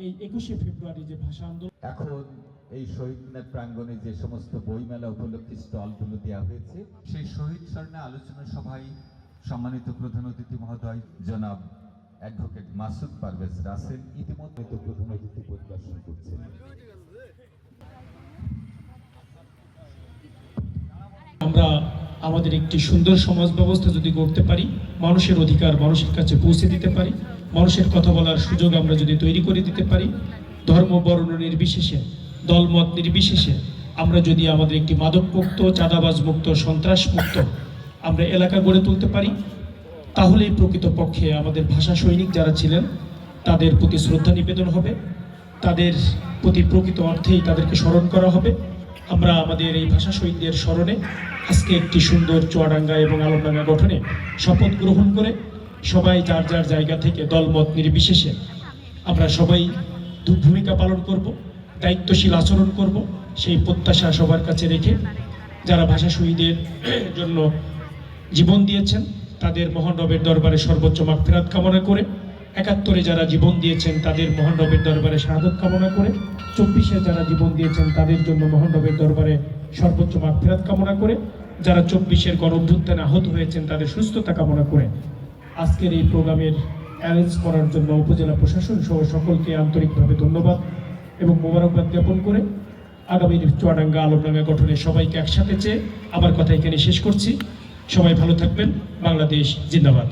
এই 21শে ফেব্রুয়ারি যে ভাষা আন্দোলন, এখন এই শহীদ মিনার প্রাঙ্গণে যে সমস্ত বইমেলা উপলক্ষে স্টলগুলো দেওয়া হয়েছে, সেই শহীদ স্মরণে আলোচনা সভায় সম্মানিত প্রধান অতিথি মহোদয় জনাব অ্যাডভোকেট মাসুদ পারভেজ রাসেল ইতিমধ্যে প্রধান অতিথি পরিদর্শন করছেন। আমরা আমাদের একটি সুন্দর সমাজ ব্যবস্থা যদি গড়তে পারি, মানুষের অধিকার মানুষের কাছে পৌঁছে দিতে পারি, মানুষের কথা বলার সুযোগ আমরা যদি তৈরি করে দিতে পারি, ধর্ম বর্ণ নির্বিশেষে, দলমত নির্বিশেষে আমরা যদি আমাদের একটি মাদকমুক্ত, চাঁদাবাজ মুক্ত, সন্ত্রাস মুক্ত আমরা এলাকা গড়ে তুলতে পারি, তাহলেই প্রকৃতপক্ষে আমাদের ভাষা সৈনিক যারা ছিলেন তাদের প্রতি শ্রদ্ধা নিবেদন হবে, তাদের প্রতি প্রকৃত অর্থেই তাদেরকে স্মরণ করা হবে। আমরা আমাদের এই ভাষা শহীদদের স্মরণে আজকে একটি সুন্দর চুয়াডাঙ্গা এবং আলমডাঙ্গা গঠনে শপথ গ্রহণ করে সবাই যার যার জায়গা থেকে দলমত নির্বিশেষে আমরা সবাই ভূমিকা পালন করব, দায়িত্বশীল আচরণ করব, সেই প্রত্যাশা সবার কাছে রেখে যারা ভাষা শহীদের জন্য জীবন দিয়েছেন তাদের মহান রবের দরবারে সর্বোচ্চ মাগফিরাত কামনা করে, ৭১-এ যারা জীবন দিয়েছেন তাদের মহান রবের দরবারে শাহাদত কামনা করে, ২৪-এ যারা জীবন দিয়েছেন তাদের জন্য মহান রবের দরবারে সর্বোচ্চ মাগফিরাত কামনা করে, যারা ২৪-এর গণঅভ্যুত্থানে আহত হয়েছেন তাদের সুস্থতা কামনা করে আজকের এই প্রোগ্রামের অ্যারেঞ্জ করার জন্য উপজেলা প্রশাসন সহ সকলকে আন্তরিকভাবে ধন্যবাদ এবং মোবারকবাদ জ্ঞাপন করে আগামী চুয়াডাঙ্গা আলমডাঙ্গা গঠনে সবাইকে একসাথে চেয়ে আমার কথা এখানে শেষ করছি। সবাই ভালো থাকবেন। বাংলাদেশ জিন্দাবাদ।